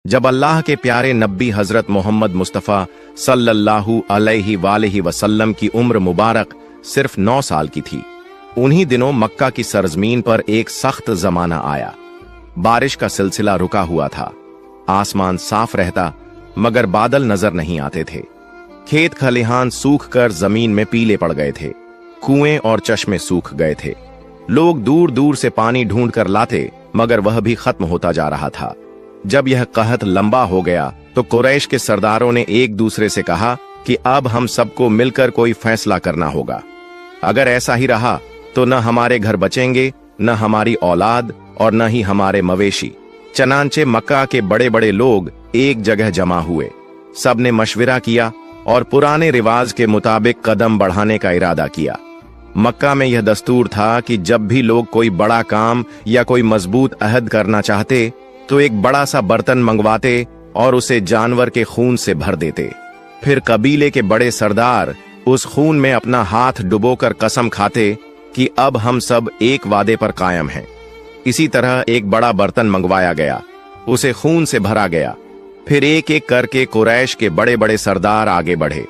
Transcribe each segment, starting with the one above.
जब अल्लाह के प्यारे नबी हजरत मोहम्मद मुस्तफ़ा सल्लल्लाहु अलैहि वसल्लम की उम्र मुबारक सिर्फ 9 साल की थी, उन्हीं दिनों मक्का की सरजमीन पर एक सख्त जमाना आया। बारिश का सिलसिला रुका हुआ था, आसमान साफ रहता मगर बादल नजर नहीं आते थे। खेत खलिहान सूख कर जमीन में पीले पड़ गए थे, कुएं और चश्मे सूख गए थे। लोग दूर दूर से पानी ढूंढ कर लाते मगर वह भी खत्म होता जा रहा था। जब यह कहत लंबा हो गया तो कुरैश के सरदारों ने एक दूसरे से कहा कि अब हम सबको मिलकर कोई फैसला करना होगा। अगर ऐसा ही रहा तो न हमारे घर बचेंगे, न हमारी औलाद और न ही हमारे मवेशी। चनांचे मक्का के बड़े बड़े लोग एक जगह जमा हुए। सबने मशविरा किया और पुराने रिवाज के मुताबिक कदम बढ़ाने का इरादा किया। मक्का में यह दस्तूर था कि जब भी लोग कोई बड़ा काम या कोई मजबूत अहद करना चाहते तो एक बड़ा सा बर्तन मंगवाते और उसे जानवर के खून से भर देते। फिर कबीले के बड़े सरदार उस खून में अपना हाथ डुबोकर कसम खाते कि अब हम सब एक वादे पर कायम हैं। इसी तरह एक बड़ा बर्तन मंगवाया गया, उसे खून से भरा गया। फिर एक एक करके कुरैश के बड़े बड़े सरदार आगे बढ़े।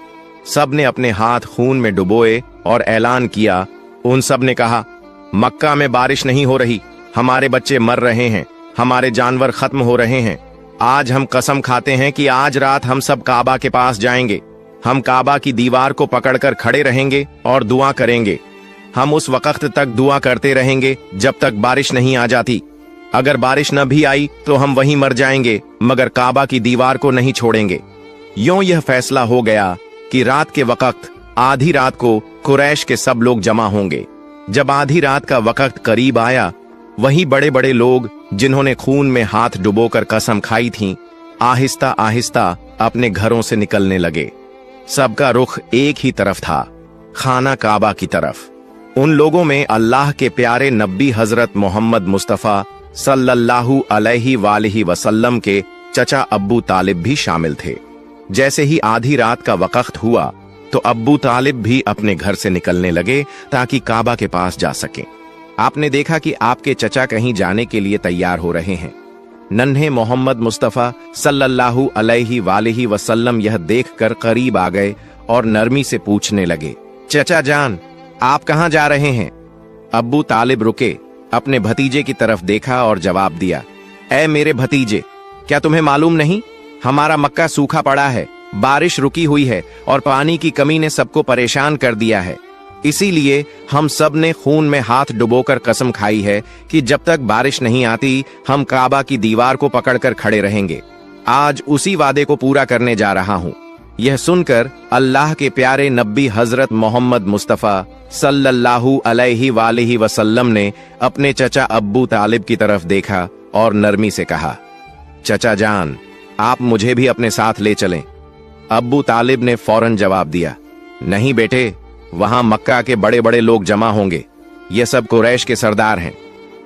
सब ने अपने हाथ खून में डुबोए और ऐलान किया। उन सब ने कहा, मक्का में बारिश नहीं हो रही, हमारे बच्चे मर रहे हैं, हमारे जानवर खत्म हो रहे हैं। आज हम कसम खाते हैं कि आज रात हम सब काबा के पास जाएंगे। हम काबा की दीवार को पकड़कर खड़े रहेंगे और दुआ करेंगे। हम उस वक्त तक दुआ करते रहेंगे जब तक बारिश नहीं आ जाती। अगर बारिश न भी आई तो हम वहीं मर जाएंगे मगर काबा की दीवार को नहीं छोड़ेंगे। यूं यह फैसला हो गया कि रात के वक्त आधी रात को कुरैश के सब लोग जमा होंगे। जब आधी रात का वक्त करीब आया, वही बड़े बड़े लोग जिन्होंने खून में हाथ डुबोकर कसम खाई थी, आहिस्ता आहिस्ता अपने घरों से निकलने लगे। सबका रुख एक ही तरफ था, खाना काबा की तरफ। उन लोगों में अल्लाह के प्यारे नबी हजरत मोहम्मद मुस्तफ़ा सल्लल्लाहु अलैहि वसल्लम के चचा अब्बू तालिब भी शामिल थे। जैसे ही आधी रात का वक्त हुआ तो अब्बू तालिब भी अपने घर से निकलने लगे ताकि काबा के पास जा सकें। आपने देखा कि आपके चचा कहीं जाने के लिए तैयार हो रहे हैं। नन्हे मोहम्मद मुस्तफ़ा सल्लल्लाहु अलैहि वसल्लम यह देखकर करीब आ गए और नरमी से पूछने लगे, चचा जान, आप कहां जा रहे हैं? अब्बू तालिब रुके, अपने भतीजे की तरफ देखा और जवाब दिया, ऐ मेरे भतीजे, क्या तुम्हें मालूम नहीं, हमारा मक्का सूखा पड़ा है, बारिश रुकी हुई है और पानी की कमी ने सबको परेशान कर दिया है। इसीलिए हम सब ने खून में हाथ डुबोकर कसम खाई है कि जब तक बारिश नहीं आती हम काबा की दीवार को पकड़कर खड़े रहेंगे। आज उसी वादे को पूरा करने जा रहा हूँ। यह सुनकर अल्लाह के प्यारे नबी हजरत मोहम्मद मुस्तफ़ा सल्लल्लाहु अलैहि वसल्लम ने अपने चचा अब्बू तालिब की तरफ देखा और नरमी से कहा, चचा जान, आप मुझे भी अपने साथ ले चलें। अब्बू तालिब ने फौरन जवाब दिया, नहीं बेटे, वहां मक्का के बड़े बड़े लोग जमा होंगे, ये सब कुरैश के सरदार हैं।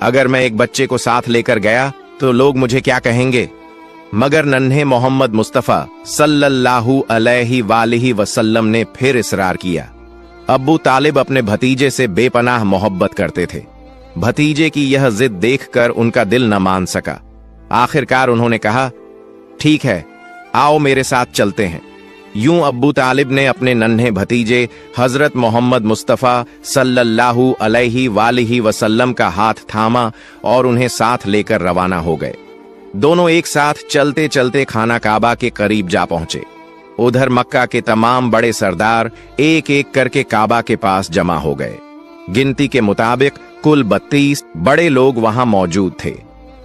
अगर मैं एक बच्चे को साथ लेकर गया तो लोग मुझे क्या कहेंगे? मगर नन्हे मोहम्मद मुस्तफ़ा सल्लल्लाहु अलैहि वसल्लम ने फिर इसरार किया। अब्बू तालिब अपने भतीजे से बेपनाह मोहब्बत करते थे। भतीजे की यह जिद देखकर उनका दिल न मान सका। आखिरकार उन्होंने कहा, ठीक है, आओ मेरे साथ चलते हैं। यूं अब्बू तालिब ने अपने नन्हे भतीजे हजरत मोहम्मद मुस्तफ़ा सल्लल्लाहु अलैहि वसल्लम का हाथ थामा और उन्हें साथ लेकर रवाना हो गए। दोनों एक साथ चलते चलते खाना काबा के करीब जा पहुंचे। उधर मक्का के तमाम बड़े सरदार एक एक करके काबा के पास जमा हो गए। गिनती के मुताबिक कुल 32 बड़े लोग वहां मौजूद थे।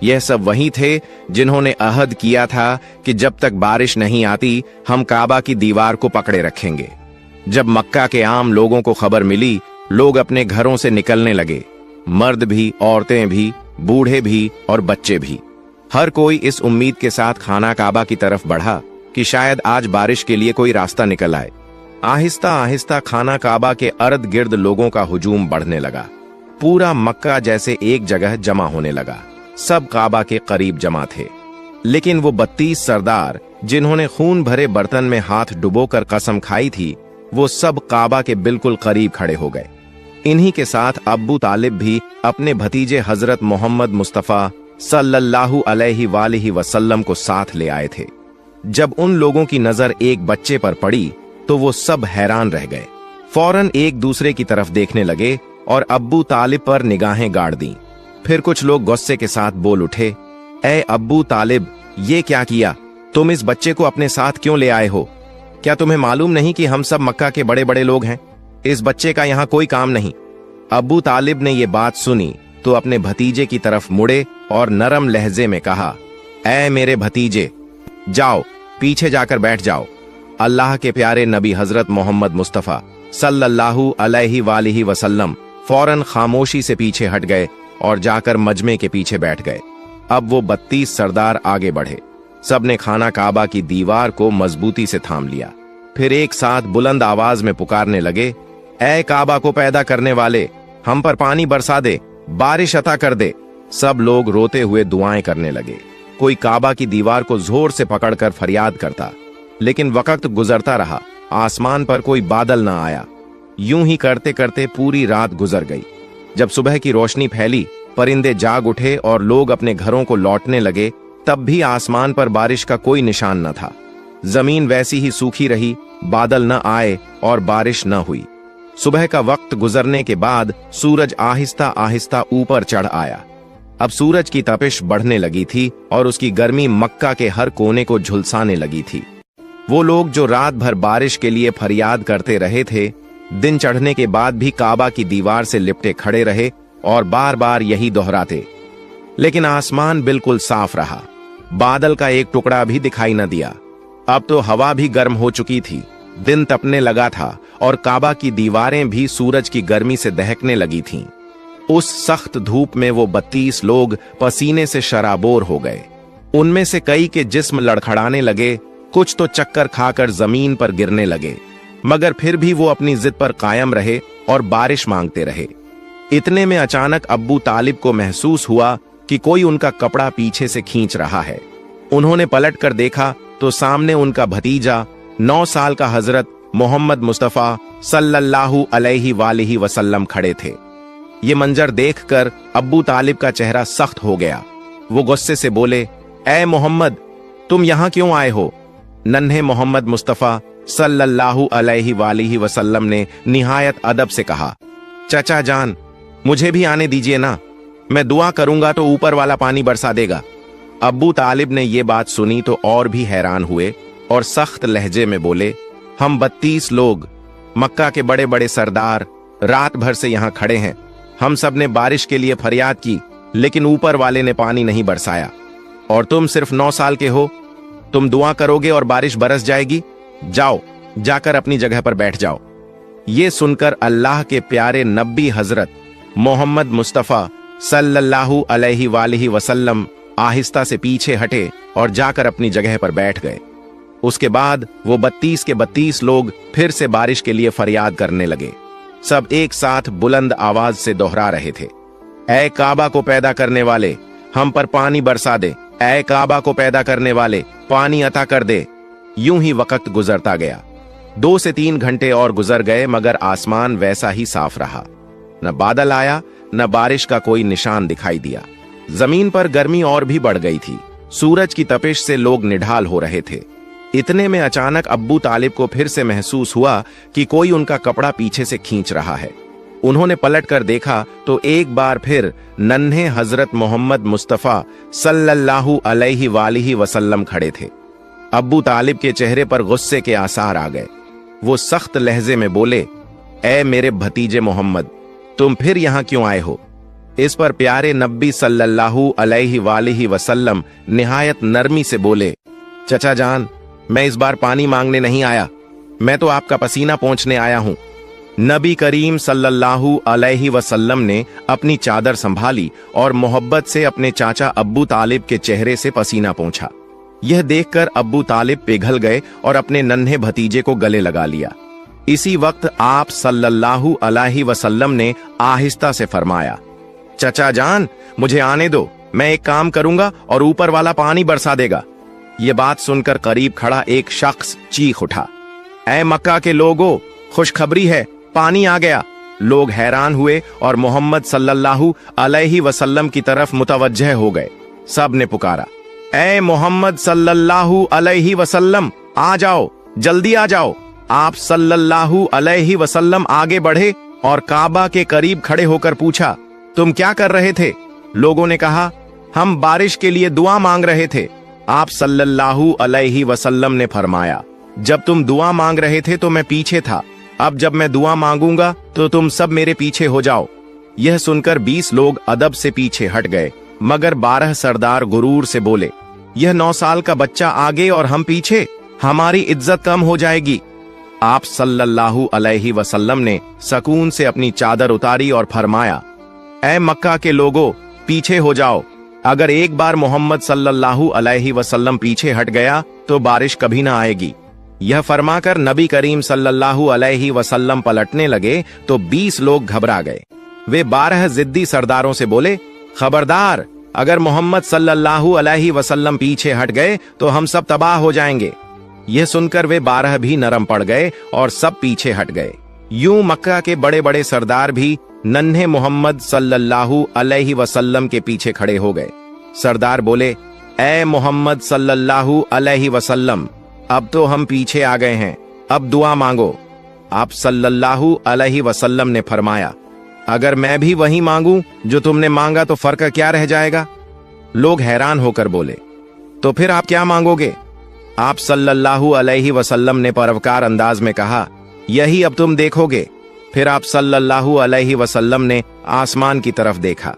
यह सब वही थे जिन्होंने अहद किया था कि जब तक बारिश नहीं आती हम काबा की दीवार को पकड़े रखेंगे। जब मक्का के आम लोगों को खबर मिली, लोग अपने घरों से निकलने लगे। मर्द भी, औरतें भी, बूढ़े भी और बच्चे भी। हर कोई इस उम्मीद के साथ खाना काबा की तरफ बढ़ा कि शायद आज बारिश के लिए कोई रास्ता निकल आए। आहिस्ता आहिस्ता खाना काबा के अर्द गिर्द लोगों का हुजूम बढ़ने लगा। पूरा मक्का जैसे एक जगह जमा होने लगा। सब काबा के करीब जमा थे। लेकिन वो 32 सरदार जिन्होंने खून भरे बर्तन में हाथ डुबोकर कसम खाई थी, वो सब काबा के बिल्कुल करीब खड़े हो गए। इन्हीं के साथ अब्बू तालिब भी अपने भतीजे हजरत मोहम्मद मुस्तफ़ा सल्लल्लाहु अलैहि वसल्लम को साथ ले आए थे। जब उन लोगों की नजर एक बच्चे पर पड़ी तो वो सब हैरान रह गए। फौरन एक दूसरे की तरफ देखने लगे और अब्बू तालिब पर निगाहें गाड़ दी। फिर कुछ लोग गुस्से के साथ बोल उठे, ए अब्बू तालिब, ये क्या किया? तुम इस बच्चे को अपने साथ क्यों ले आए हो? क्या तुम्हें मालूम नहीं कि हम सब मक्का के बड़े बड़े लोग हैं? इस बच्चे का यहाँ कोई काम नहीं। अब्बू तालिब ने ये बात सुनी तो अपने भतीजे की तरफ मुड़े और नरम लहजे में कहा, ऐ मेरे भतीजे, जाओ पीछे जाकर बैठ जाओ। अल्लाह के प्यारे नबी हजरत मोहम्मद मुस्तफा सल्लल्लाहु अलैहि वसल्लम फौरन खामोशी से पीछे हट गए और जाकर मजमे के पीछे बैठ गए। अब वो 32 सरदार आगे बढ़े। सबने खाना काबा की दीवार को मजबूती से थाम लिया। फिर एक साथ बुलंद आवाज में पुकारने लगे, ऐ काबा को पैदा करने वाले, हम पर पानी बरसा दे, बारिश अता कर दे। सब लोग रोते हुए दुआएं करने लगे। कोई काबा की दीवार को जोर से पकड़कर फरियाद करता, लेकिन वक्त गुजरता रहा। आसमान पर कोई बादल ना आया। यूं ही करते करते पूरी रात गुजर गई। जब सुबह की रोशनी फैली, परिंदे जाग उठे और लोग अपने घरों को लौटने लगे, तब भी आसमान पर बारिश का कोई निशान न था। जमीन वैसी ही सूखी रही, बादल न आए और बारिश न हुई। सुबह का वक्त गुजरने के बाद सूरज आहिस्ता आहिस्ता ऊपर चढ़ आया। अब सूरज की तपिश बढ़ने लगी थी और उसकी गर्मी मक्का के हर कोने को झुलसाने लगी थी। वो लोग जो रात भर बारिश के लिए फरियाद करते रहे थे, दिन चढ़ने के बाद भी काबा की दीवार से लिपटे खड़े रहे और बार बार यही दोहराते। लेकिन आसमान बिल्कुल साफ रहा। बादल का एक टुकड़ा भी दिखाई न दिया। अब तो हवा भी गर्म हो चुकी थी, दिन तपने लगा था और काबा की दीवारें भी सूरज की गर्मी से दहकने लगी थीं। उस सख्त धूप में वो 32 लोग पसीने से शराबोर हो गए। उनमें से कई के जिस्म लड़खड़ाने लगे, कुछ तो चक्कर खाकर जमीन पर गिरने लगे, मगर फिर भी वो अपनी जिद पर कायम रहे और बारिश मांगते रहे। इतने में अचानक अब्बू तालिब को महसूस हुआ कि कोई उनका कपड़ा पीछे से खींच रहा है। उन्होंने पलट कर देखा तो सामने उनका भतीजा 9 साल का हजरत मोहम्मद मुस्तफा सल्लल्लाहु अलैहि वसल्लम खड़े थे। ये मंजर देखकर अब्बू तालिब का चेहरा सख्त हो गया। वो गुस्से से बोले, ऐ मोहम्मद, तुम यहां क्यों आए हो? नन्हे मोहम्मद मुस्तफा सल्लल्लाहु अलैहि वसल्लम ने निहायत अदब से कहा, चचा जान, मुझे भी आने दीजिए ना, मैं दुआ करूंगा तो ऊपर वाला पानी बरसा देगा। अब्बू तालिब ने ये बात सुनी तो और भी हैरान हुए और सख्त लहजे में बोले, हम 32 लोग, मक्का के बड़े बड़े सरदार, रात भर से यहां खड़े हैं। हम सब ने बारिश के लिए फरियाद की, लेकिन ऊपर वाले ने पानी नहीं बरसाया। और तुम सिर्फ 9 साल के हो, तुम दुआ करोगे और बारिश बरस जाएगी? जाओ, जाकर अपनी जगह पर बैठ जाओ। ये सुनकर अल्लाह के प्यारे नबी हजरत मोहम्मद मुस्तफा सल्लल्लाहु अलैहि वसल्लम आहिस्ता से पीछे हटे और जाकर अपनी जगह पर बैठ गए। उसके बाद वो 32 के 32 लोग फिर से बारिश के लिए फरियाद करने लगे। सब एक साथ बुलंद आवाज से दोहरा रहे थे, ऐ काबा को पैदा करने वाले, हम पर पानी बरसा दे। ऐ काबा को पैदा करने वाले, पानी अता कर दे। यूं ही वक्त गुजरता गया। 2 से 3 घंटे और गुजर गए, मगर आसमान वैसा ही साफ रहा। न बादल आया, न बारिश का कोई निशान दिखाई दिया। जमीन पर गर्मी और भी बढ़ गई थी। सूरज की तपिश से लोग निढाल हो रहे थे। इतने में अचानक अब्बू तालिब को फिर से महसूस हुआ कि कोई उनका कपड़ा पीछे से खींच रहा है। उन्होंने पलट कर देखा तो एक बार फिर नन्हे हजरत मोहम्मद मुस्तफा सल्लल्लाहु अलैहि वसल्लम खड़े थे। अब्बू तालिब के चेहरे पर गुस्से के आसार आ गए। वो सख्त लहजे में बोले, ऐ मेरे भतीजे मोहम्मद, तुम फिर यहां क्यों आए हो? इस पर प्यारे नबी सल्लल्लाहु अलैहि वसल्लम निहायत नरमी से बोले, चचा जान, मैं इस बार पानी मांगने नहीं आया, मैं तो आपका पसीना पोंछने आया हूं। नबी करीम सल्लल्लाहु अलैहि वसल्लम ने अपनी चादर संभाली और मोहब्बत से अपने चाचा अब्बू तालिब के चेहरे से पसीना पोंछा। यह देखकर अब्बू तालिब पिघल गए और अपने नन्हे भतीजे को गले लगा लिया। इसी वक्त आप सल्लल्लाहु अलैहि वसल्लम ने आहिस्ता से फरमाया, चचा जान, मुझे आने दो, मैं एक काम करूंगा और ऊपर वाला पानी बरसा देगा। ये बात सुनकर करीब खड़ा एक शख्स चीख उठा, ऐ मक्का के लोगों, खुशखबरी है, पानी आ गया। लोग हैरान हुए और मोहम्मद सल्लल्लाहु अलैहि वसल्लम की तरफ मुतवज्जह हो गए। सब ने पुकारा, ए मोहम्मद सल्लल्लाहु अलैहि वसल्लम, आ जाओ, जल्दी आ जाओ। आप सल्लल्लाहु अलैहि वसल्लम आगे बढ़े और काबा के करीब खड़े होकर पूछा, तुम क्या कर रहे थे? लोगों ने कहा, हम बारिश के लिए दुआ मांग रहे थे। आप सल्लल्लाहु अलैहि वसल्लम ने फरमाया, जब तुम दुआ मांग रहे थे तो मैं पीछे था, अब जब मैं दुआ मांगूंगा तो तुम सब मेरे पीछे हो जाओ। यह सुनकर 20 लोग अदब से पीछे हट गए, मगर 12 सरदार गुरूर से बोले, यह 9 साल का बच्चा आगे और हम पीछे, हमारी इज्जत कम हो जाएगी। आप सल्लल्लाहु अलैहि वसल्लम ने सकून से अपनी चादर उतारी और फरमाया, ऐ मक्का के लोगों, पीछे हो जाओ। अगर एक बार मोहम्मद सल्लल्लाहु अलैहि वसल्लम पीछे हट गया तो बारिश कभी ना आएगी। यह फरमाकर नबी करीम सल्लल्लाहु अलैहि वसल्लम पलटने लगे तो 20 लोग घबरा गए। वे 12 जिद्दी सरदारों से बोले, खबरदार, अगर मोहम्मद सल्लल्लाहु अलैहि वसल्लम पीछे हट गए तो हम सब तबाह हो जाएंगे। यह सुनकर वे 12 भी नरम पड़ गए और सब पीछे हट गए। यूं मक्का के बड़े बड़े सरदार भी नन्हे मोहम्मद सल्लल्लाहु अलैहि वसल्लम के पीछे खड़े हो गए। सरदार बोले, ए मोहम्मद सल्लल्लाहु अलैहि वसल्लम, अब तो हम पीछे आ गए हैं, अब दुआ मांगो। आप सल्लल्लाहु अलैहि वसल्लम ने फरमाया, अगर मैं भी वही मांगूं जो तुमने मांगा तो फर्क क्या रह जाएगा? लोग हैरान होकर बोले, तो फिर आप क्या मांगोगे? आप सल्लल्लाहु अलैहि वसल्लम ने परोपकार अंदाज में कहा, यही अब तुम देखोगे। फिर आप सल्लल्लाहु अलैहि वसल्लम ने आसमान की तरफ देखा।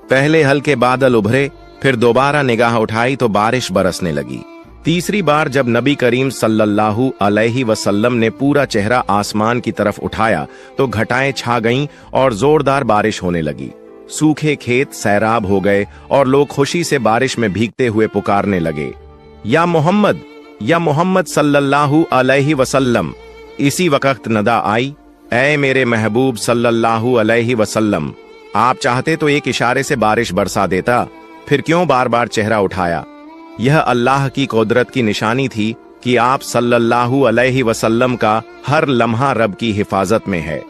पहले हल्के बादल उभरे, फिर दोबारा निगाह उठाई तो बारिश बरसने लगी। तीसरी बार जब नबी करीम सल्लल्लाहु अलैहि वसल्लम ने पूरा चेहरा आसमान की तरफ उठाया तो घटाएं छा गईं और जोरदार बारिश होने लगी। सूखे खेत सैराब हो गए और लोग खुशी से बारिश में भीगते हुए पुकारने लगे, या मोहम्मद सल्लल्लाहु अलैहि वसल्लम। इसी वक्त नदा आई, ऐ मेरे महबूब सल्लल्लाहु अलैहि वसल्लम, आप चाहते तो एक इशारे से बारिश बरसा देता, फिर क्यों बार बार चेहरा उठाया? यह अल्लाह की कुदरत की निशानी थी कि आप सल्लल्लाहु अलैहि वसल्लम का हर लम्हा रब की हिफाजत में है।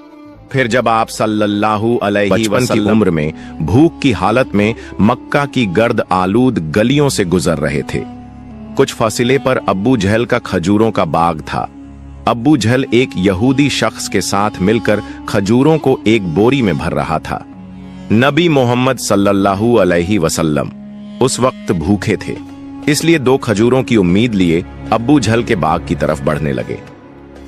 फिर जब आप सल्लल्लाहु अलैहि वसल्लम की उम्र में भूख की हालत में मक्का की गर्द आलूद गलियों से गुजर रहे थे, कुछ फासिले पर अब्बू जहल का खजूरों का बाग था। अब्बू जहल एक यहूदी शख्स के साथ मिलकर खजूरों को एक बोरी में भर रहा था। नबी मोहम्मद सल्लल्लाहु अलैहि वसल्लम उस वक्त भूखे थे, इसलिए 2 खजूरों की उम्मीद लिए अब्बू जहल के बाग की तरफ बढ़ने लगे।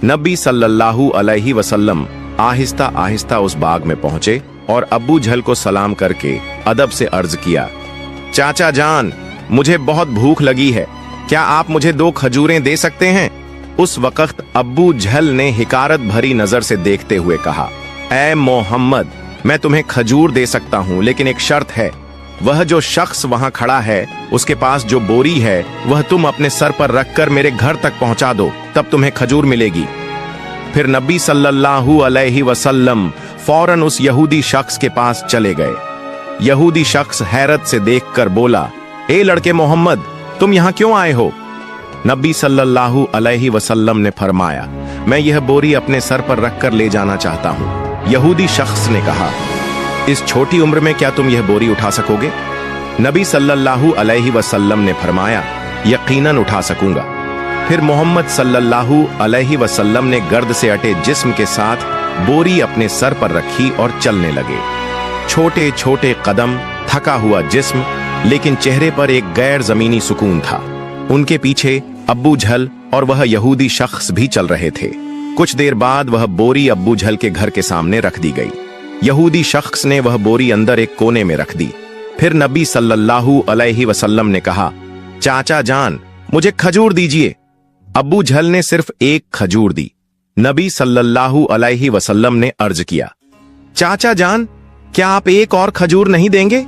नबी सल्लल्लाहु अलैहि वसल्लम आहिस्ता आहिस्ता उस बाग में पहुंचे और अब्बू जहल को सलाम करके अदब से अर्ज किया, चाचा जान, मुझे बहुत भूख लगी है, क्या आप मुझे 2 खजूरें दे सकते हैं? उस वक्त अब्बू जहल ने हिकारत भरी नजर से देखते हुए कहा, ऐ मोहम्मद, मैं तुम्हें खजूर दे सकता हूं, लेकिन एक शर्त है। वह जो शख्स वहां खड़ा है उसके पास जो बोरी है वह तुम अपने सर पर रखकर मेरे घर तक पहुंचा दो, तब तुम्हें खजूर मिलेगी। फिर नबी सल्लल्लाहु अलैहि वसल्लम फौरन उस यहूदी शख्स के पास चले गए। यहूदी शख्स हैरत से देखकर बोला, ए लड़के मोहम्मद, तुम यहां क्यों आए हो? नबी सल्लल्लाहु अलैहि वसल्लम ने फरमाया, मैं यह बोरी अपने सर पर रखकर ले जाना चाहता हूं। यहूदी शख्स ने कहा, इस छोटी उम्र में क्या तुम यह बोरी उठा सकोगे? नबी सल्लल्लाहु अलैहि वसल्लम ने फरमाया, यकीनन उठा सकूंगा। फिर मोहम्मद सल्लल्लाहु अलैहि वसल्लम ने गर्द से अटे जिस्म के साथ बोरी अपने सर पर रखी और चलने लगे। छोटे छोटे कदम, थका हुआ जिस्म, लेकिन चेहरे पर एक गैर जमीनी सुकून था। उनके पीछे अब्बू जहल और वह यहूदी शख्स भी चल रहे थे। कुछ देर बाद वह बोरी अब्बू जहल के घर के सामने रख दी गई। यहूदी शख्स ने वह बोरी अंदर एक कोने में रख दी। फिर नबी सल्लल्लाहु अलैहि वसल्लम ने कहा, चाचा जान, मुझे खजूर दीजिए। अब्बू जहल ने सिर्फ एक खजूर दी। नबी सल्लल्लाहु अलैहि वसल्लम ने अर्ज किया, चाचा जान, क्या आप एक और खजूर नहीं देंगे?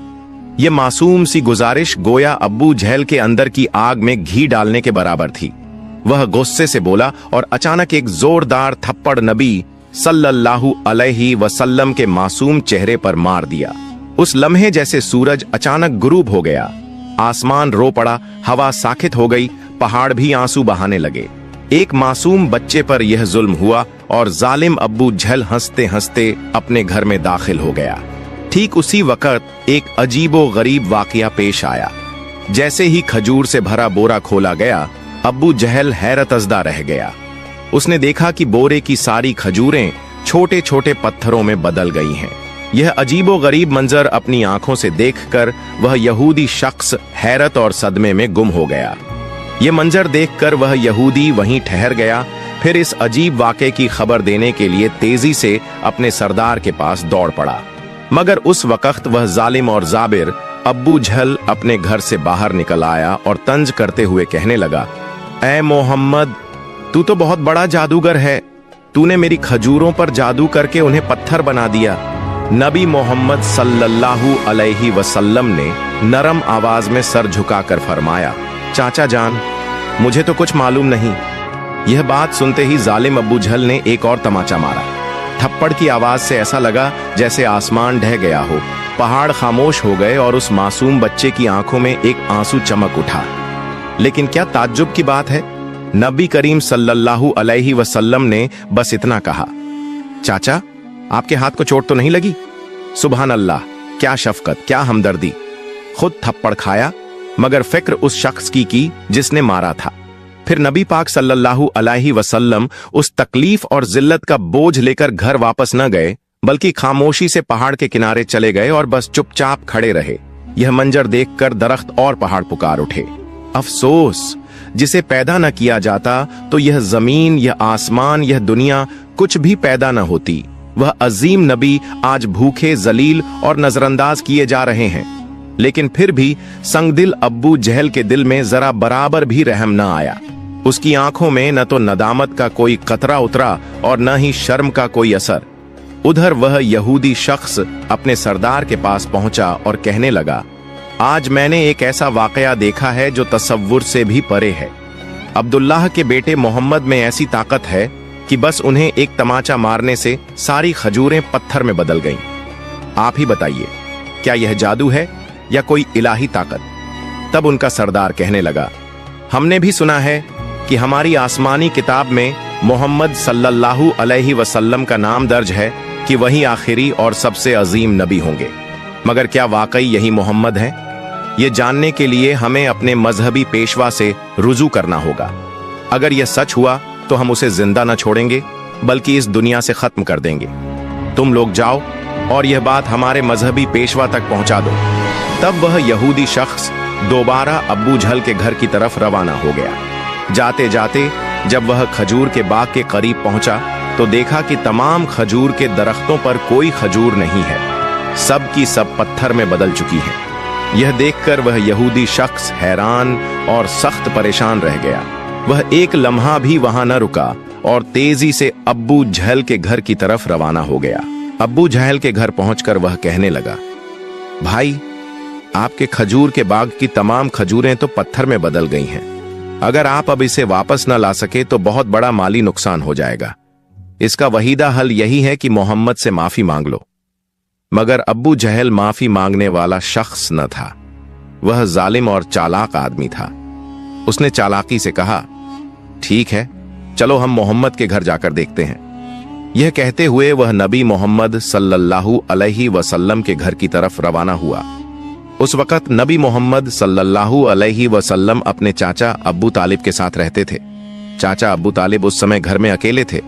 यह मासूम सी गुजारिश गोया अब्बू जहल के अंदर की आग में घी डालने के बराबर थी। वह गुस्से से बोला और अचानक एक जोरदार थप्पड़ नबी सल्लल्लाहु अलैहि वसल्लम के मासूम चेहरे पर मार दिया। उस लम्हे जैसे सूरज अचानक गुरूब हो गया, आसमान रो पड़ा, हवा साखित हो गई, पहाड़ भी आंसू बहाने लगे। एक मासूम बच्चे पर यह जुल्म हुआ और जालिम अब्बू जहल हंसते हंसते अपने घर में दाखिल हो गया। ठीक उसी वक्त एक अजीबो गरीब वाकया पेश आया। जैसे ही खजूर से भरा बोरा खोला गया, अब्बू जहल हैरतज़दा रह गया। उसने देखा कि बोरे की सारी खजूरें छोटे छोटे पत्थरों में बदल गई हैं। यह अजीबोगरीब मंजर अपनी आंखों से देखकर वह यहूदी शख्स हैरत और सदमे में गुम हो गया। यह मंजर देखकर वह यहूदी वहीं ठहर गया। फिर इस अजीब वाक़े की खबर देने के लिए तेजी से अपने सरदार के पास दौड़ पड़ा। मगर उस वक्त वह जालिम और जाबिर अब्बू जहल अपने घर से बाहर निकल आया और तंज करते हुए कहने लगा, ऐ मोहम्मद, तू तो बहुत बड़ा जादूगर है। तूने मेरी खजूरों पर जादू करके उन्हें पत्थर बना दिया। नबी मोहम्मद सल्लल्लाहु अलैहि वसल्लम ने नरम आवाज में सर झुकाकर फरमाया, चाचा जान, मुझे तो कुछ मालूम नहीं। यह बात सुनते ही जालिम अब्बू जहल ने एक और तमाचा मारा। थप्पड़ की आवाज से ऐसा लगा जैसे आसमान ढह गया हो। पहाड़ खामोश हो गए और उस मासूम बच्चे की आंखों में एक आंसू चमक उठा। लेकिन क्या ताज्जुब की बात है, नबी करीम सल्लल्लाहु अलैहि वसल्लम ने बस इतना कहा, चाचा, आपके हाथ को चोट तो नहीं लगी? सुभान अल्लाह, क्या शफकत, क्या हमदर्दी। खुद थप्पड़ खाया मगर फिक्र उस शख्स की जिसने मारा था। फिर नबी पाक सल्लल्लाहु अलैहि वसल्लम उस तकलीफ और जिल्लत का बोझ लेकर घर वापस न गए, बल्कि खामोशी से पहाड़ के किनारे चले गए और बस चुपचाप खड़े रहे। यह मंजर देखकर दरख्त और पहाड़ पुकार उठे। अफसोस, जिसे पैदा न किया जाता तो यह जमीन, यह आसमान, यह दुनिया कुछ भी पैदा न होती। वह अजीम नबी आज भूखे, जलील और नजरअंदाज किए जा रहे हैं। लेकिन फिर भी संगदिल अब्बू जहल के दिल में जरा बराबर भी रहम न आया। उसकी आंखों में न तो नदामत का कोई कतरा उतरा और न ही शर्म का कोई असर। उधर वह यहूदी शख्स अपने सरदार के पास पहुंचा और कहने लगा, आज मैंने एक ऐसा वाकया देखा है जो तसव्वुर से भी परे है। अब्दुल्लाह के बेटे मोहम्मद में ऐसी ताकत है कि बस उन्हें एक तमाचा मारने से सारी खजूरें पत्थर में बदल गईं। आप ही बताइए, क्या यह जादू है या कोई इलाही ताकत? तब उनका सरदार कहने लगा, हमने भी सुना है कि हमारी आसमानी किताब में मोहम्मद सल्लल्लाहु अलैहि वसल्लम का नाम दर्ज है कि वही आखिरी और सबसे अजीम नबी होंगे। मगर क्या वाकई यही मोहम्मद हैं? ये जानने के लिए हमें अपने मजहबी पेशवा से रुजू करना होगा। अगर यह सच हुआ तो हम उसे जिंदा न छोड़ेंगे, बल्कि इस दुनिया से खत्म कर देंगे। तुम लोग जाओ और यह बात हमारे मजहबी पेशवा तक पहुंचा दो। तब वह यहूदी शख्स दोबारा अब्बू जहल के घर की तरफ रवाना हो गया। जाते जाते जब वह खजूर के बाग के करीब पहुंचा तो देखा कि तमाम खजूर के दरख्तों पर कोई खजूर नहीं है, सब की सब पत्थर में बदल चुकी है। यह देखकर वह यहूदी शख्स हैरान और सख्त परेशान रह गया। वह एक लम्हा भी वहां न रुका और तेजी से अब्बू जहल के घर की तरफ रवाना हो गया। अब्बू जहल के घर पहुंचकर वह कहने लगा, भाई, आपके खजूर के बाग की तमाम खजूरें तो पत्थर में बदल गई हैं। अगर आप अब इसे वापस न ला सके तो बहुत बड़ा माली नुकसान हो जाएगा। इसका वहीदा हल यही है कि मोहम्मद से माफी मांग लो। मगर अब्बू जहल माफी मांगने वाला शख्स न था। वह जालिम और चालाक आदमी था। उसने चालाकी से कहा, ठीक है, चलो हम मोहम्मद के घर जाकर देखते हैं। यह कहते हुए वह नबी मोहम्मद सल्लल्लाहु अलैहि वसल्लम के घर की तरफ रवाना हुआ। उस वक्त नबी मोहम्मद सल्लल्लाहु अलैहि वसल्लम अपने चाचा अब्बू तालिब के साथ रहते थे। चाचा अब्बू तालिब उस समय घर में अकेले थे।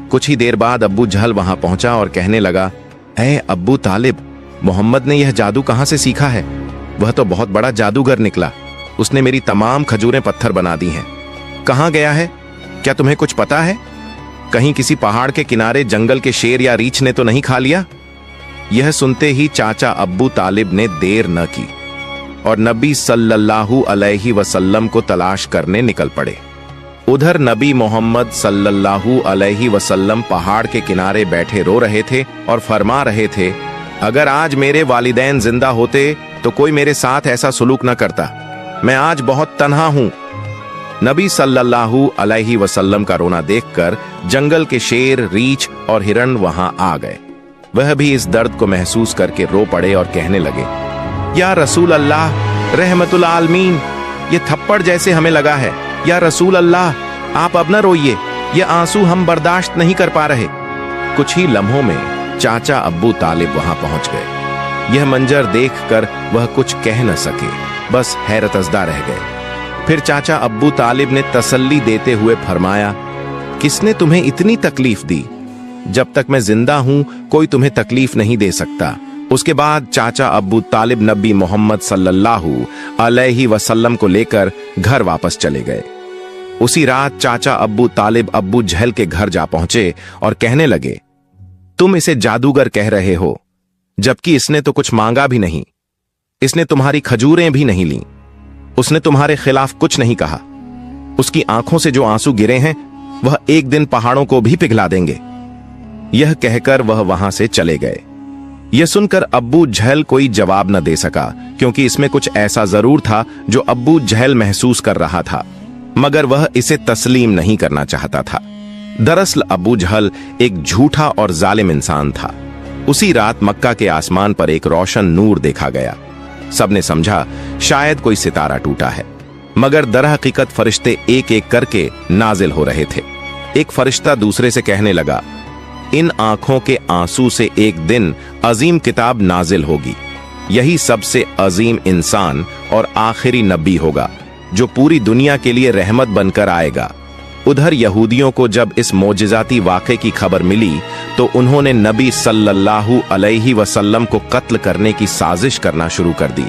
कुछ ही देर बाद अब्बू जहल वहां पहुंचा और कहने लगा, ऐ अब्बू तालिब, मोहम्मद ने यह जादू कहां से सीखा है? वह तो बहुत बड़ा जादूगर निकला। उसने मेरी तमाम खजूरें पत्थर बना दी हैं। कहां गया है? क्या तुम्हें कुछ पता है? कहीं किसी पहाड़ के किनारे जंगल के शेर या रीछ ने तो नहीं खा लिया? यह सुनते ही चाचा अब्बू तालिब ने देर न की और नबी सल्लल्लाहु अलैहि वसल्लम को तलाश करने निकल पड़े। उधर नबी मोहम्मद सल्लल्लाहु अलैहि वसल्लम पहाड़ के किनारे बैठे रो रहे थे और फरमा रहे थे, अगर आज मेरे वालिदैन जिंदा होते तो कोई मेरे साथ ऐसा सुलूक न करता। मैं आज बहुत तन्हा हूं। नबी सल्लल्लाहु अलैहि वसल्लम का रोना देखकर जंगल के शेर, रीछ और हिरण वहां आ गए। वह भी इस दर्द को महसूस करके रो पड़े और कहने लगे, या रसूल अल्लाह, रहमतुल आलमीन, ये थप्पड़ जैसे हमें लगा है। या रसूल अल्लाह, आप अब न रोइए, ये आंसू हम बर्दाश्त नहीं कर पा रहे। कुछ ही लम्हों में चाचा अब्बू तालिब वहां पहुंच गए। यह मंजर देखकर वह कुछ कह न सके। बस हैरतज़दा रह गए। फिर चाचा अब्बू तालिब ने तसल्ली देते हुए फरमाया, किसने तुम्हें इतनी तकलीफ दी? जब तक मैं जिंदा हूं कोई तुम्हें तकलीफ नहीं दे सकता। उसके बाद चाचा अब्बू तालिब नबी मोहम्मद सल्लल्लाहु अलैहि वसल्लम को लेकर घर वापस चले गए। उसी रात चाचा अब्बू तालिब अब्बू जहल के घर जा पहुंचे और कहने लगे, तुम इसे जादूगर कह रहे हो, जबकि इसने तो कुछ मांगा भी नहीं। इसने तुम्हारी खजूरें भी नहीं लीं। उसने तुम्हारे खिलाफ कुछ नहीं कहा। उसकी आंखों से जो आंसू गिरे हैं वह एक दिन पहाड़ों को भी पिघला देंगे। यह कहकर वह वहां से चले गए। यह सुनकर अब्बू जहल कोई जवाब न दे सका, क्योंकि इसमें कुछ ऐसा जरूर था जो अब्बू जहल महसूस कर रहा था, मगर वह इसे तस्लीम नहीं करना चाहता था। दरअसल अब्बू जहल एक झूठा और जालिम इंसान था। उसी रात मक्का के आसमान पर एक रोशन नूर देखा गया। सबने समझा शायद कोई सितारा टूटा है, मगर दरहकीकत फरिश्ते एक एक करके नाजिल हो रहे थे। एक फरिश्ता दूसरे से कहने लगा, इन आंखों के आंसू से एक दिन अजीम किताब नाजिल होगी। यही सबसे अजीम इंसान और आखिरी नबी होगा जो पूरी दुनिया के लिए रहमत बनकर आएगा। उधर यहूदियों को जब इस मोजिजाती वाक़े की खबर मिली तो उन्होंने नबी सल्लल्लाहु अलैहि वसल्लम को कत्ल करने की साजिश करना शुरू कर दी,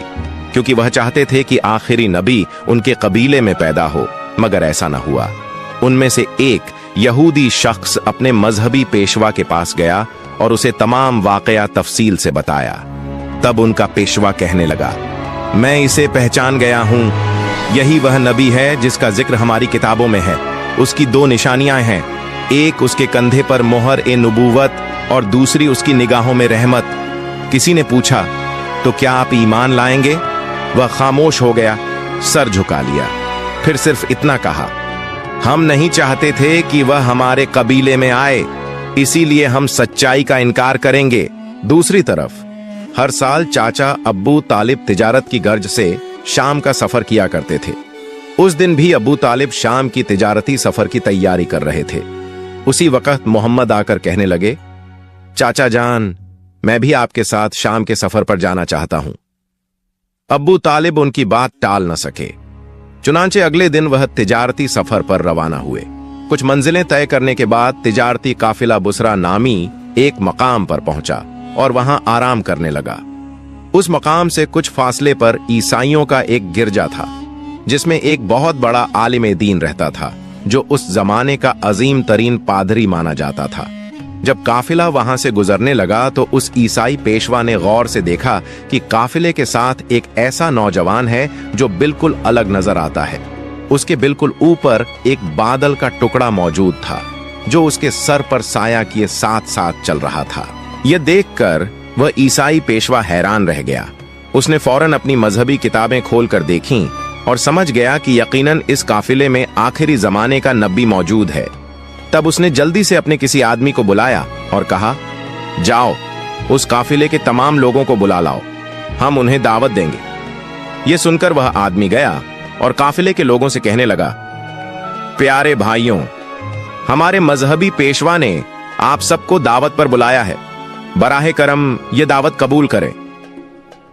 क्योंकि वह चाहते थे कि आखिरी नबी उनके कबीले में पैदा हो, मगर ऐसा न हुआ। उनमें से एक यहूदी शख्स अपने मजहबी पेशवा के पास गया और उसे तमाम वाकया तफसील से बताया। तब उनका पेशवा कहने लगा, मैं इसे पहचान गया हूं। यही वह नबी है जिसका जिक्र हमारी किताबों में है। उसकी दो निशानियां हैं, एक उसके कंधे पर मोहर ए नबूवत और दूसरी उसकी निगाहों में रहमत। किसी ने पूछा, तो क्या आप ईमान लाएंगे? वह खामोश हो गया, सर झुका लिया, फिर सिर्फ इतना कहा, हम नहीं चाहते थे कि वह हमारे कबीले में आए, इसीलिए हम सच्चाई का इनकार करेंगे। दूसरी तरफ हर साल चाचा अब्बू तालिब तिजारत की गर्ज से शाम का सफर किया करते थे। उस दिन भी अब्बू तालिब शाम की तिजारती सफर की तैयारी कर रहे थे। उसी वक्त मोहम्मद आकर कहने लगे, चाचा जान, मैं भी आपके साथ शाम के सफर पर जाना चाहता हूं। अब्बू तालिब उनकी बात टाल न सके। चुनांचे अगले दिन वह तिजारती सफर पर रवाना हुए। कुछ मंजिलें तय करने के बाद तिजारती काफिला बुसरा नामी एक मकाम पर पहुंचा और वहां आराम करने लगा। उस मकाम से कुछ फासले पर ईसाइयों का एक गिरजा था, जिसमें एक बहुत बड़ा आलिम दीन रहता था, जो उस जमाने का अजीम तरीन पादरी माना जाता था। जब काफिला वहां से गुजरने लगा तो उस ईसाई पेशवा ने गौर से देखा कि काफिले के साथ एक ऐसा नौजवान है जो बिल्कुल अलग नजर आता है। उसके बिल्कुल ऊपर एक बादल का टुकड़ा मौजूद था, जो उसके सर पर साया किए साथ साथ चल रहा था। यह देखकर वह ईसाई पेशवा हैरान रह गया। उसने फौरन अपनी मजहबी किताबें खोलकर देखीं और समझ गया कि यकीनन इस काफिले में आखिरी जमाने का नबी मौजूद है। तब उसने जल्दी से अपने किसी आदमी को बुलाया और कहा, जाओ उस काफिले के तमाम लोगों को बुला लाओ, हम उन्हें दावत देंगे। यह सुनकर वह आदमी गया और काफिले के लोगों से कहने लगा, प्यारे भाइयों, हमारे मजहबी पेशवा ने आप सबको दावत पर बुलाया है, बराहे करम ये दावत कबूल करें।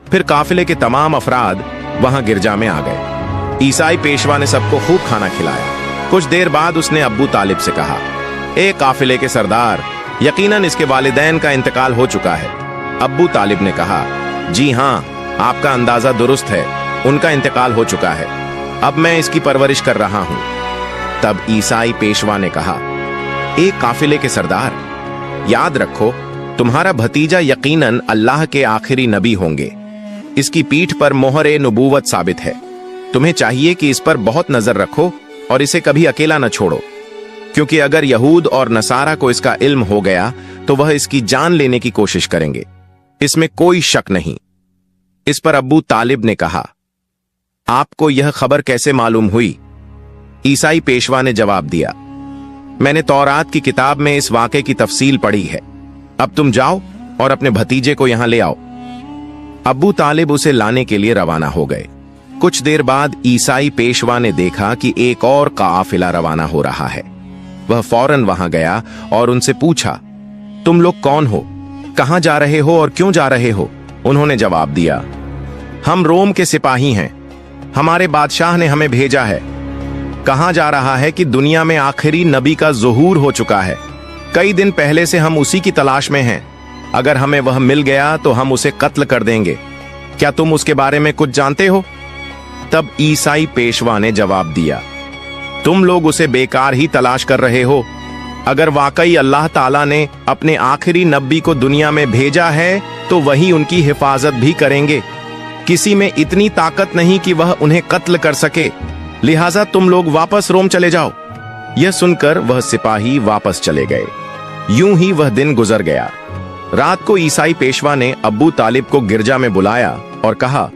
फिर काफिले के तमाम अफराद वहां गिरजा में आ गए। ईसाई पेशवा ने सबको खूब खाना खिलाया। कुछ देर बाद उसने अब्बू तालिब से कहा, ए काफिले के सरदार, यकीनन इसके वालिदैन का इंतकाल हो चुका है। अब्बू तालिब ने कहा, जी हां, आपका अंदाजा दुरुस्त है, उनका इंतकाल हो चुका है। अब मैं इसकी परवरिश कर रहा हूं। तब ईसाई पेशवा ने कहा, ए काफिले के सरदार, याद रखो तुम्हारा भतीजा यकीनन अल्लाह के आखिरी नबी होंगे। इसकी पीठ पर मोहर ए नबूवत साबित है। तुम्हें चाहिए कि इस पर बहुत नजर रखो और इसे कभी अकेला न छोड़ो, क्योंकि अगर यहूद और नसारा को इसका इल्म हो गया तो वह इसकी जान लेने की कोशिश करेंगे, इसमें कोई शक नहीं। इस पर अब्बू तालिब ने कहा, आपको यह खबर कैसे मालूम हुई? ईसाई पेशवा ने जवाब दिया, मैंने तौरात की किताब में इस वाक़े की तफसील पढ़ी है। अब तुम जाओ और अपने भतीजे को यहां ले आओ। अब्बू तालिब उसे लाने के लिए रवाना हो गए। कुछ देर बाद ईसाई पेशवा ने देखा कि एक और काफिला रवाना हो रहा है। वह फौरन वहां गया और उनसे पूछा, तुम लोग कौन हो, कहां जा रहे हो और क्यों जा रहे हो? उन्होंने जवाब दिया, हम रोम के सिपाही हैं, हमारे बादशाह ने हमें भेजा है। कहा जा रहा है कि दुनिया में आखिरी नबी का ज़ुहूर हो चुका है। कई दिन पहले से हम उसी की तलाश में हैं। अगर हमें वह मिल गया तो हम उसे कत्ल कर देंगे। क्या तुम उसके बारे में कुछ जानते हो? तब ईसाई पेशवा ने जवाब दिया, तुम लोग उसे बेकार ही तलाश कर रहे हो। अगर वाकई अल्लाह ताला ने अपने आखिरी नबी को दुनिया में भेजा है तो वही उनकी हिफाजत भी करेंगे। किसी में इतनी ताकत नहीं कि वह उन्हें कत्ल कर सके, लिहाजा तुम लोग वापस रोम चले जाओ। यह सुनकर वह सिपाही वापस चले गए। यूं ही वह दिन गुजर गया। रात को ईसाई पेशवा ने अब्बू तालिब को गिरजा में बुलाया और कहा,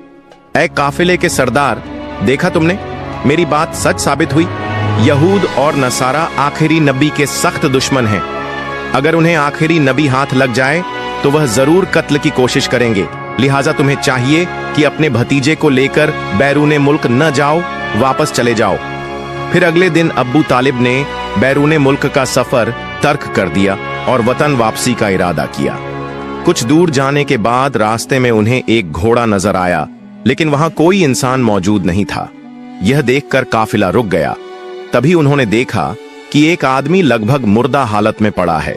ऐ काफिले के सरदार, देखा तुमने, मेरी बात सच साबित हुई। यहूद और नसारा आखिरी नबी के सख्त दुश्मन हैं। अगर उन्हें आखिरी नबी हाथ लग जाए तो वह जरूर कत्ल की कोशिश करेंगे। लिहाजा तुम्हें चाहिए कि अपने भतीजे को लेकर बैरूने मुल्क न जाओ, वापस चले जाओ। फिर अगले दिन अब्बू तालिब ने बैरूने मुल्क का सफर तर्क कर दिया और वतन वापसी का इरादा किया। कुछ दूर जाने के बाद रास्ते में उन्हें एक घोड़ा नजर आया, लेकिन वहां कोई इंसान मौजूद नहीं था। यह देखकर काफिला रुक गया। तभी उन्होंने देखा कि एक आदमी लगभग मुर्दा हालत में पड़ा है।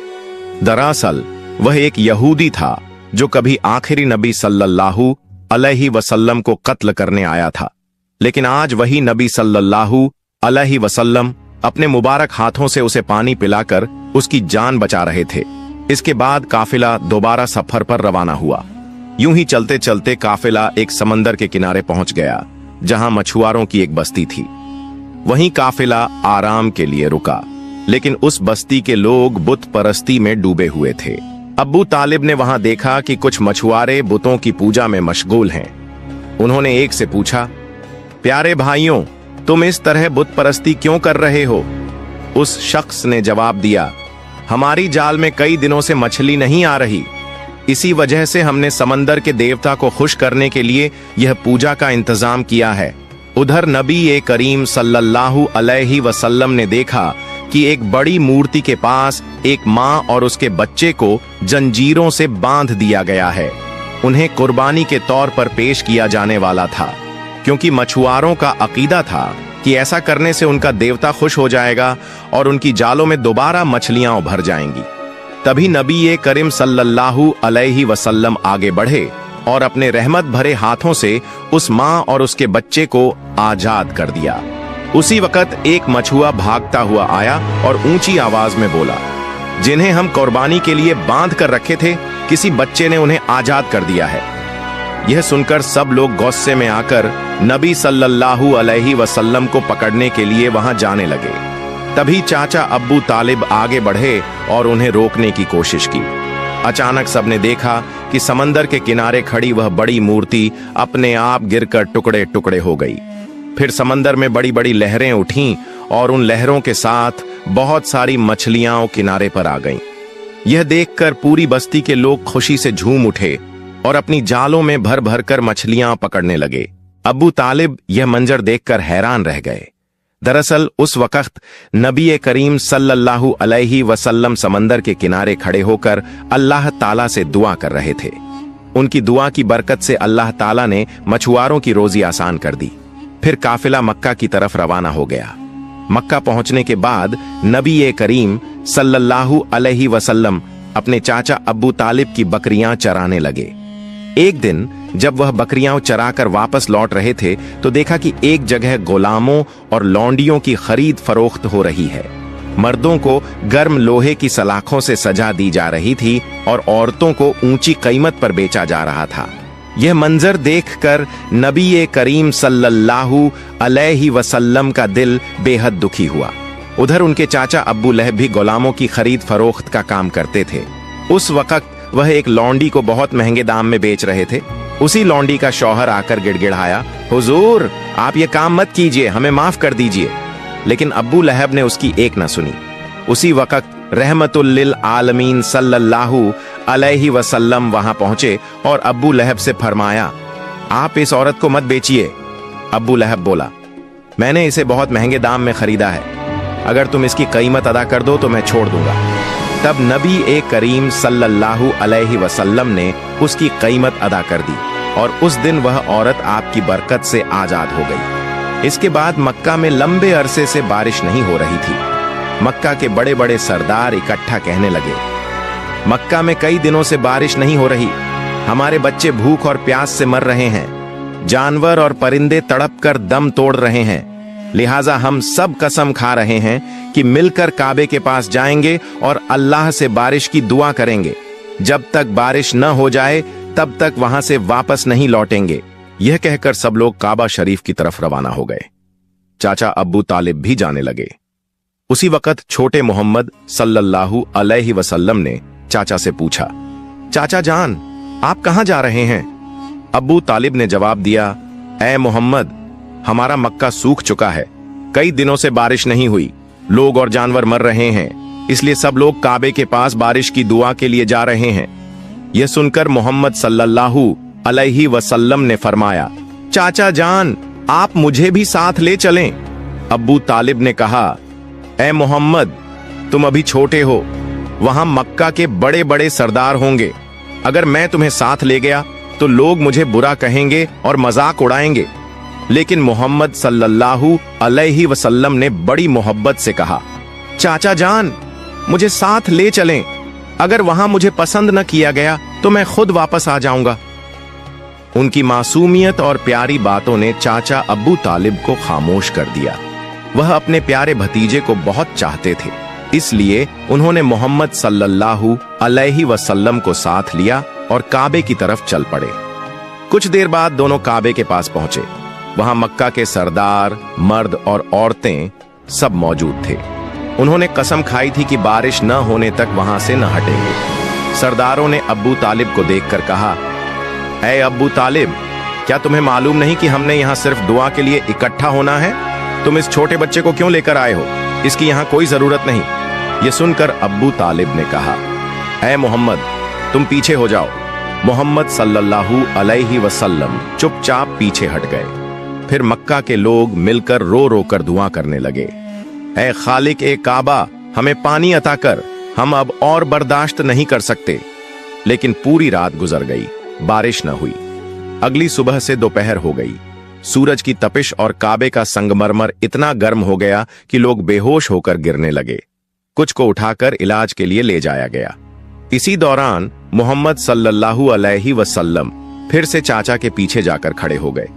दरअसल वह एक यहूदी था जो कभी आखिरी नबी सल्लल्लाहु अलैहि वसल्लम को कत्ल करने आया था। लेकिन आज वही नबी सल्लल्लाहु अलैहि वसल्लम अपने मुबारक हाथों से उसे पानी पिलाकर उसकी जान बचा रहे थे। इसके बाद काफिला दोबारा सफर पर रवाना हुआ। यूं ही चलते चलते काफिला एक समंदर के किनारे पहुंच गया, जहां मछुआरों की एक बस्ती थी। वहीं काफिला आराम के लिए रुका, लेकिन उस बस्ती के लोग बुत परस्ती में डूबे हुए थे। अब्बू तालिब ने वहां देखा कि कुछ मछुआरे बुतों की पूजा में मशगूल हैं। उन्होंने एक से पूछा, प्यारे भाइयों, तुम इस तरह बुत परस्ती क्यों कर रहे हो? उस शख्स ने जवाब दिया, हमारी जाल में कई दिनों से मछली नहीं आ रही, इसी वजह से हमने समंदर के देवता को खुश करने के लिए यह पूजा का इंतजाम किया है। उधर नबी करीम सल्लल्लाहु अलैहि वसल्लम ने देखा कि एक बड़ी मूर्ति के पास एक माँ और उसके बच्चे को जंजीरों से बांध दिया गया है। उन्हें कुर्बानी के तौर पर पेश किया जाने वाला था, क्योंकि मछुआरों का अकीदा था कि ऐसा करने से उनका देवता खुश हो जाएगा और उनकी जालों में दोबारा मछलियां उभर जाएंगी। तभी नबी करीम सल्लल्लाहु अलैहि वसल्लम आगे बढ़े और अपने रहमत भरे हाथों से उस माँ और उसके बच्चे को आजाद कर दिया। उसी वक्त एक मछुआ भागता हुआ आया और ऊंची आवाज में बोला, जिन्हें हम कुर्बानी के लिए बांध कर रखे थे, किसी बच्चे ने उन्हें आजाद कर दिया है। यह सुनकर सब लोग गुस्से में आकर नबी सल्लल्लाहु अलैहि वसल्लम को पकड़ने के लिए वहां जाने लगे। तभी चाचा अब्बू तालिब आगे बढ़े और उन्हें रोकने की कोशिश की। अचानक सबने देखा कि समंदर के किनारे खड़ी वह बड़ी मूर्ति अपने आप गिरकर टुकड़े टुकड़े हो गई। फिर समंदर में बड़ी बड़ी लहरें उठीं और उन लहरों के साथ बहुत सारी मछलियां किनारे पर आ गईं। यह देखकर पूरी बस्ती के लोग खुशी से झूम उठे और अपनी जालों में भर भर कर मछलियां पकड़ने लगे। अब्बू तालिब यह मंजर देखकर हैरान रह गए। दरअसल उस वक्त नबी करीम सल्लल्लाहु अलैहि वसल्लम समंदर के किनारे खड़े होकर अल्लाह ताला से दुआ कर रहे थे। उनकी दुआ की बरकत से अल्लाह ताला ने मछुआरों की रोजी आसान कर दी। फिर काफिला मक्का की तरफ रवाना हो गया। मक्का पहुंचने के बाद नबी करीम सल्लल्लाहु अलैहि वसल्लम अपने चाचा अब्बू तालिब की बकरियां चराने लगे। एक दिन जब वह बकरियां चराकर वापस लौट रहे थे तो देखा कि एक जगह गुलामों और लौंडियों की खरीद फरोख्त हो रही है। मर्दों को गर्म लोहे की सलाखों से सजा दी जा रही थी और औरतों को ऊंची कीमत पर बेचा जा रहा था। यह मंजर देखकर नबी करीम सल्लल्लाहु अलैहि वसल्लम का दिल बेहद दुखी हुआ। उधर उनके चाचा अब्बू लहब भी गुलामों की खरीद फरोख्त का काम करते थे। उस वक्त वह एक लौंडी को बहुत महंगे दाम में बेच रहे थे। उसी लौंडी का शौहर आकर गिड़गिड़ाया, हुजूर, आप ये काम मत कीजिए, हमें माफ कर दीजिए। लेकिन अब्बू लहब ने उसकी एक न सुनी। उसी वक्त रहमतुल लिल आलमीन सल्लल्लाहु अलैहि वसल्लम वहां पहुंचे और अब्बू लहब से फरमाया, आप इस औरत को मत बेचिए। अब्बू लहब बोला, मैंने इसे बहुत महंगे दाम में खरीदा है, अगर तुम इसकी कीमत अदा कर दो तो मैं छोड़ दूंगा। तब नबी करीम सल्लल्लाहु अलैहि वसल्लम ने उसकी कीमत अदा कर दी। और उस दिन वह औरत आपकी बरकत से आजाद हो गई। इसके बाद मक्का में लंबे अरसे से बारिश नहीं हो रही थी। मक्का के बड़े बड़े सरदार इकट्ठा कहने लगे, मक्का में कई दिनों से बारिश नहीं हो रही, हमारे बच्चे भूख और प्यास से मर रहे हैं, जानवर और परिंदे तड़प कर दम तोड़ रहे हैं, लिहाजा हम सब कसम खा रहे हैं कि मिलकर काबे के पास जाएंगे और अल्लाह से बारिश की दुआ करेंगे। जब तक बारिश न हो जाए तब तक वहां से वापस नहीं लौटेंगे। यह कहकर सब लोग काबा शरीफ की तरफ रवाना हो गए। चाचा अब्बू तालिब भी जाने लगे। उसी वक्त छोटे मोहम्मद सल्लल्लाहु अलैहि वसल्लम ने चाचा से पूछा, चाचा जान, आप कहां जा रहे हैं? अब्बू तालिब ने जवाब दिया, ऐ मोहम्मद, हमारा मक्का सूख चुका है, कई दिनों से बारिश नहीं हुई, लोग और जानवर मर रहे हैं, इसलिए सब लोग काबे के पास बारिश की दुआ के लिए जा रहे हैं। यह सुनकर मोहम्मद सल्लल्लाहु अलैहि वसल्लम ने फरमाया, चाचा जान, आप मुझे भी साथ ले चलें। अब्बू तालिब ने कहा, ऐ मोहम्मद, तुम अभी छोटे हो, वहां मक्का के बड़े बड़े सरदार होंगे, अगर मैं तुम्हें साथ ले गया तो लोग मुझे बुरा कहेंगे और मजाक उड़ाएंगे। लेकिन मोहम्मद सल्लल्लाहु अलैहि वसल्लम ने बड़ी मोहब्बत से कहा, चाचा जान, मुझे साथ ले चलें, अगर वहां मुझे पसंद न किया गया तो मैं खुद वापस आ जाऊंगा। उनकी मासूमियत और प्यारी बातों ने चाचा अब्बू तालिब को खामोश कर दिया। वह अपने प्यारे भतीजे को बहुत चाहते थे, इसलिए उन्होंने मोहम्मद सल्लल्लाहु अलैहि वसल्लम को साथ लिया और काबे की तरफ चल पड़े। कुछ देर बाद दोनों काबे के पास पहुंचे। वहां मक्का के सरदार, मर्द और औरतें सब मौजूद थे। उन्होंने कसम खाई थी कि बारिश न होने तक वहां से न हटेंगे। सरदारों ने अब्बू तालिब को देखकर कहा, ऐ अब्बू तालिब, क्या तुम्हें मालूम नहीं कि हमने यहाँ सिर्फ दुआ के लिए इकट्ठा होना है? तुम इस छोटे बच्चे को क्यों लेकर आए हो? इसकी यहाँ कोई जरूरत नहीं। ये सुनकर अब्बू तालिब ने कहा, ऐ मोहम्मद, तुम पीछे हो जाओ। मोहम्मद सल्लल्लाहु अलैहि वसल्लम चुपचाप पीछे हट गए। फिर मक्का के लोग मिलकर रो रो कर दुआ करने लगे, ऐ खालिक ए काबा, हमें पानी अता कर, हम अब और बर्दाश्त नहीं कर सकते। लेकिन पूरी रात गुजर गई, बारिश न हुई। अगली सुबह से दोपहर हो गई। सूरज की तपिश और काबे का संगमरमर इतना गर्म हो गया कि लोग बेहोश होकर गिरने लगे। कुछ को उठाकर इलाज के लिए ले जाया गया। इसी दौरान मोहम्मद सल्लल्लाहु अलैहि वसल्लम फिर से चाचा के पीछे जाकर खड़े हो गए।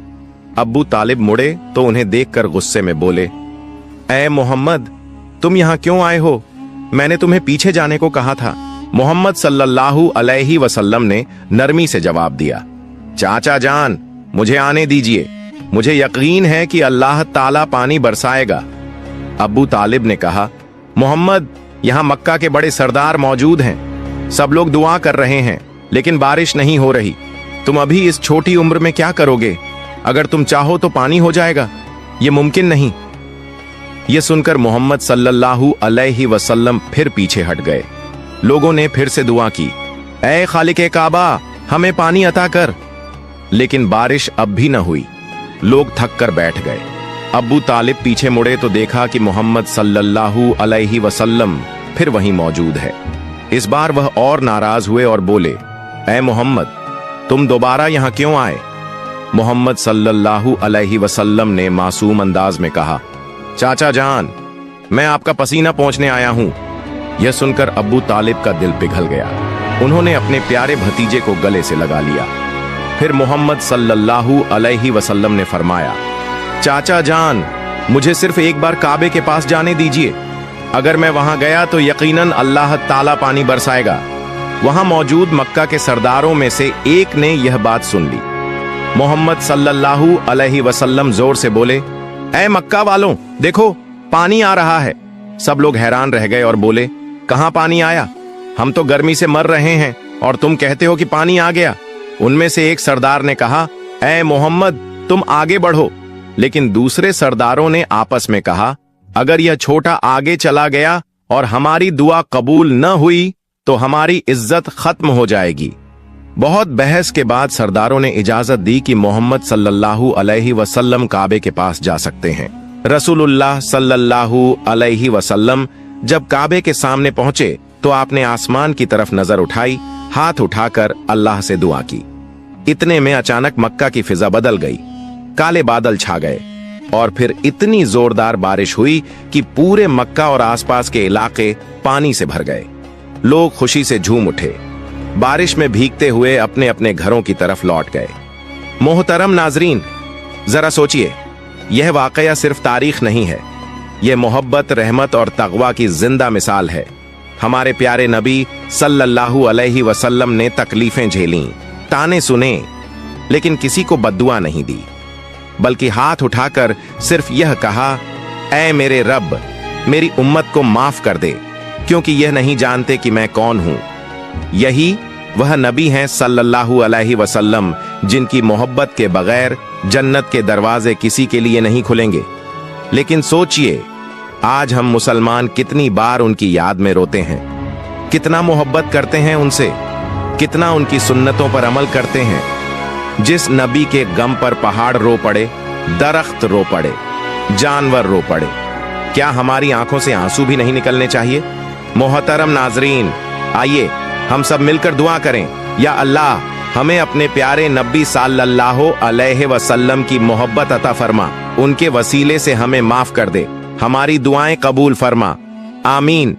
अब्बू तालिब मुड़े तो उन्हें देखकर गुस्से में बोले, ऐ मोहम्मद, तुम यहां क्यों आए हो? मैंने तुम्हें पीछे जाने को कहा था। मोहम्मद सल्लल्लाहु अलैहि वसल्लम ने नरमी से जवाब दिया, चाचा जान, मुझे आने दीजिए, मुझे यकीन है कि अल्लाह ताला पानी बरसाएगा। अब्बू तालिब ने कहा, मोहम्मद, यहां मक्का के बड़े सरदार मौजूद हैं, सब लोग दुआ कर रहे हैं, लेकिन बारिश नहीं हो रही। तुम अभी इस छोटी उम्र में क्या करोगे? अगर तुम चाहो तो पानी हो जाएगा, यह मुमकिन नहीं। यह सुनकर मोहम्मद सल्लल्लाहु अलैहि वसल्लम फिर पीछे हट गए। लोगों ने फिर से दुआ की, ऐ खालिक काबा, हमें पानी अता कर। लेकिन बारिश अब भी न हुई। लोग थक कर बैठ गए। अब्बू तालिब पीछे मुड़े तो देखा कि मोहम्मद सल्लल्लाहु अलैहि वसल्लम फिर वहीं मौजूद है। इस बार वह और नाराज हुए और बोले, ऐ मोहम्मद, तुम दोबारा यहां क्यों आए? मोहम्मद सल्लल्लाहु अलैहि वसल्लम ने मासूम अंदाज में कहा, चाचा जान, मैं आपका पसीना पोंछने आया हूं। यह सुनकर अब्बू तालिब का दिल पिघल गया। उन्होंने अपने प्यारे भतीजे को गले से लगा लिया। फिर मोहम्मद सल्लल्लाहु अलैहि वसल्लम ने फरमाया, चाचा जान, मुझे सिर्फ एक बार काबे के पास जाने दीजिए, अगर मैं वहां गया तो यकीनन अल्लाह ताला पानी बरसाएगा। वहां मौजूद मक्का के सरदारों में से एक ने यह बात सुन ली। मोहम्मद सल्लल्लाहु अलैहि वसल्लम जोर से बोले, ऐ मक्का वालों, देखो पानी आ रहा है। सब लोग हैरान रह गए और बोले, कहां पानी आया? हम तो गर्मी से मर रहे हैं और तुम कहते हो कि पानी आ गया। उनमें से एक सरदार ने कहा, ऐ मोहम्मद, तुम आगे बढ़ो। लेकिन दूसरे सरदारों ने आपस में कहा, अगर यह छोटा आगे चला गया और हमारी दुआ कबूल न हुई तो हमारी इज्जत खत्म हो जाएगी। बहुत बहस के बाद सरदारों ने इजाजत दी कि मोहम्मद सल्लल्लाहु अलैहि वसल्लम काबे के पास जा सकते हैं। रसूलुल्लाह सल्लल्लाहु अलैहि वसल्लम जब काबे के सामने पहुंचे तो आपने आसमान की तरफ नजर उठाई, हाथ उठाकर अल्लाह से दुआ की, इतने में अचानक मक्का की फिजा बदल गई, काले बादल छा गए और फिर इतनी जोरदार बारिश हुई कि पूरे मक्का और आसपास के इलाके पानी से भर गए। लोग खुशी से झूम उठे, बारिश में भीगते हुए अपने अपने घरों की तरफ लौट गए। मोहतरम नाजरीन, जरा सोचिए, यह वाकया सिर्फ तारीख नहीं है, यह मोहब्बत, रहमत और तक़वा की जिंदा मिसाल है। हमारे प्यारे नबी सल्लल्लाहु अलैहि वसल्लम ने तकलीफें झेलीं, ताने सुने, लेकिन किसी को बद्दुआ नहीं दी, बल्कि हाथ उठाकर सिर्फ यह कहा, ऐ मेरे रब, मेरी उम्मत को माफ कर दे, क्योंकि यह नहीं जानते कि मैं कौन हूं। यही वह नबी हैं सल्लल्लाहु अलैहि वसल्लम, जिनकी मोहब्बत के बगैर जन्नत के दरवाजे किसी के लिए नहीं खुलेंगे। लेकिन सोचिए, आज हम मुसलमान कितनी बार उनकी याद में रोते हैं, कितना मोहब्बत करते हैं उनसे, कितना उनकी सुन्नतों पर अमल करते हैं। जिस नबी के गम पर पहाड़ रो पड़े, दरख्त रो पड़े, जानवर रो पड़े, क्या हमारी आंखों से आंसू भी नहीं निकलने चाहिए? मोहतरम नाजरीन, आइए हम सब मिलकर दुआ करें, या अल्लाह, हमें अपने प्यारे नबी सल्लल्लाहु अलैहि वसल्लम की मोहब्बत अता फरमा, उनके वसीले से हमें माफ कर दे, हमारी दुआएं कबूल फरमा। आमीन।